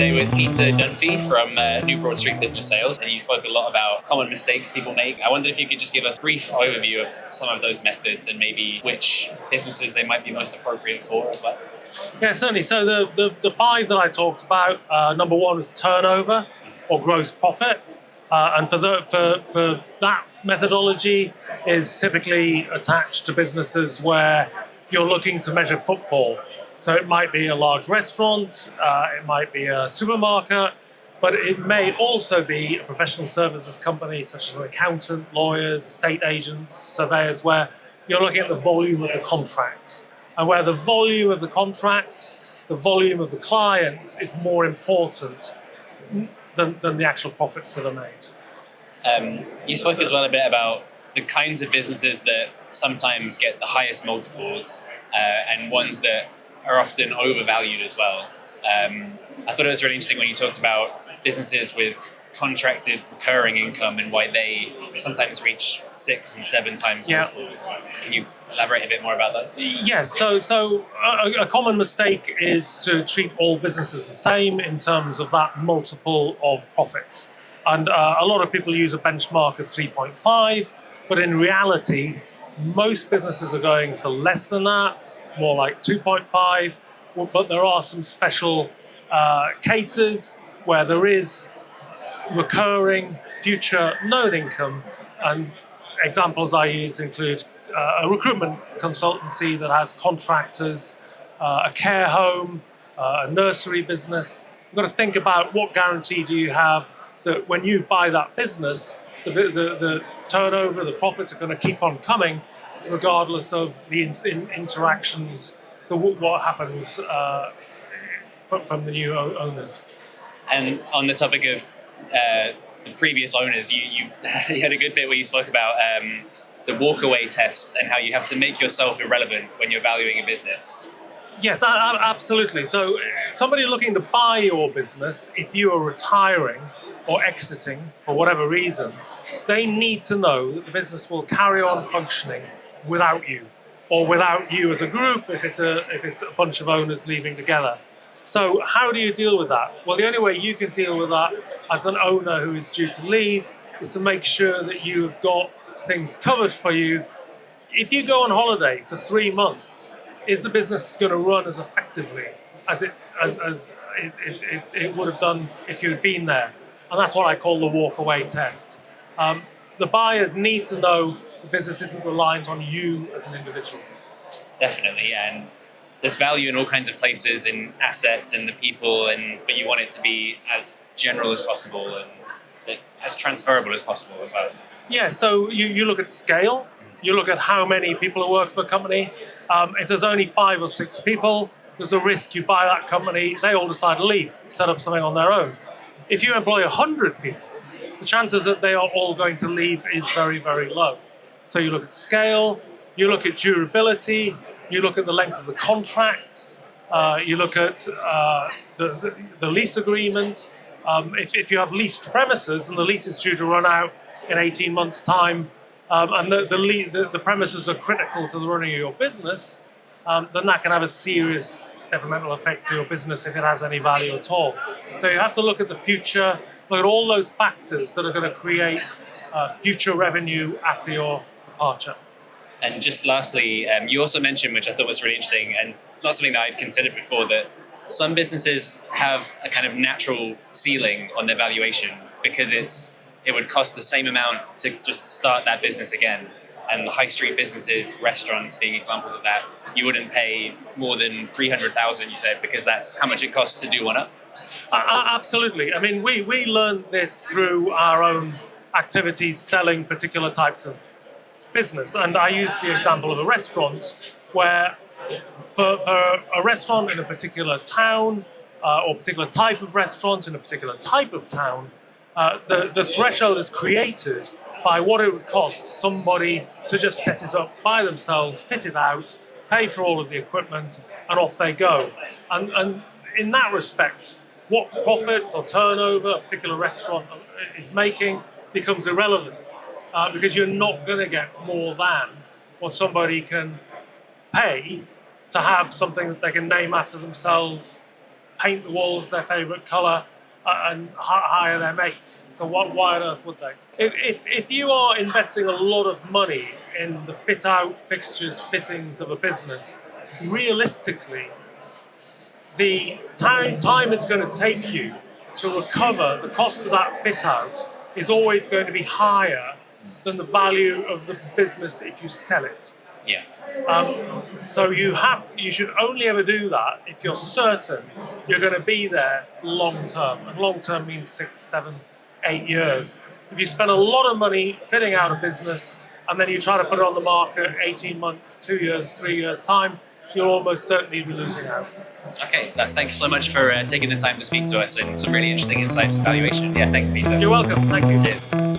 today with Peter Dunphy from New Broad Street Business Sales, and you spoke a lot about common mistakes people make. I wondered if you could just give us a brief overview of some of those methods and maybe which businesses they might be most appropriate for as well. Yeah, certainly. So the five that I talked about, number one is turnover or gross profit, and for that methodology is typically attached to businesses where you're looking to measure footfall. So it might be a large restaurant, it might be a supermarket, but it may also be a professional services company such as an accountant, lawyers, estate agents, surveyors, where you're looking at the volume of the contracts. And where the volume of the contracts, the volume of the clients is more important than the actual profits that are made. You spoke as well a bit about the kinds of businesses that sometimes get the highest multiples and ones that are often overvalued as well. I thought it was really interesting when you talked about businesses with contracted recurring income and why they sometimes reach 6 and 7 times multiples. Can you elaborate a bit more about those? Yes, so a common mistake is to treat all businesses the same in terms of that multiple of profits. And a lot of people use a benchmark of 3.5, but in reality, most businesses are going for less than that, more like 2.5, but there are some special cases where there is recurring future known income, and examples I use include a recruitment consultancy that has contractors, a care home, a nursery business. You've got to think about what guarantee do you have that when you buy that business, the turnover, the profits are going to keep on coming regardless of the interactions, what happens from the new owners. And on the topic of the previous owners, you had a good bit where you spoke about the walkaway test and how you have to make yourself irrelevant when you're valuing a business. Yes, absolutely. So somebody looking to buy your business, if you are retiring or exiting for whatever reason, they need to know that the business will carry on functioning without you, or without you as a group if it's a bunch of owners leaving together. So how do you deal with that? Well, the only way you can deal with that as an owner who is due to leave is to make sure that you have got things covered for you. If you go on holiday for 3 months, is the business going to run as effectively as it would have done if you had been there? And that's what I call the walk-away test. The buyers need to know the business isn't reliant on you as an individual. Definitely, and there's value in all kinds of places, in assets and the people, but you want it to be as general as possible and as transferable as possible as well. Yeah, so you look at scale, you look at how many people work for a company. If there's only 5 or 6 people, there's a risk you buy that company, they all decide to leave, set up something on their own. If you employ 100 people, the chances that they are all going to leave is very, very low. So you look at scale, you look at durability, you look at the length of the contracts, you look at the lease agreement. If you have leased premises and the lease is due to run out in 18 months' time, and the premises are critical to the running of your business, then that can have a serious detrimental effect to your business if it has any value at all. So you have to look at the future, look at all those factors that are going to create future revenue after your departure. And just lastly, you also mentioned, which I thought was really interesting, and not something that I'd considered before, that some businesses have a kind of natural ceiling on their valuation because it would cost the same amount to just start that business again. And the high street businesses, restaurants being examples of that, you wouldn't pay more than 300,000, you said, because that's how much it costs to do one up. Absolutely. I mean, we learned this through our own activities selling particular types of business. And I used the example of a restaurant where for a restaurant in a particular town or particular type of restaurant in a particular type of town, the threshold is created by what it would cost somebody to just set it up by themselves, fit it out, pay for all of the equipment, and off they go. And in that respect, what profits or turnover a particular restaurant is making becomes irrelevant because you're not going to get more than what somebody can pay to have something that they can name after themselves, paint the walls their favourite colour and hire their mates. So why on earth would they? If you are investing a lot of money in the fit out, fixtures, fittings of a business, realistically, the time it's going to take you to recover the cost of that fit out is always going to be higher than the value of the business if you sell it. Yeah. So you should only ever do that if you're certain you're going to be there long term, and long term means 6, 7, 8 years. If you spend a lot of money fitting out a business and then you try to put it on the market 18 months, 2 years, 3 years time, you'll almost certainly be losing out. Okay, thanks so much for taking the time to speak to us and some really interesting insights and valuation. Yeah, thanks, Peter. You're welcome. Thank you. Cheers.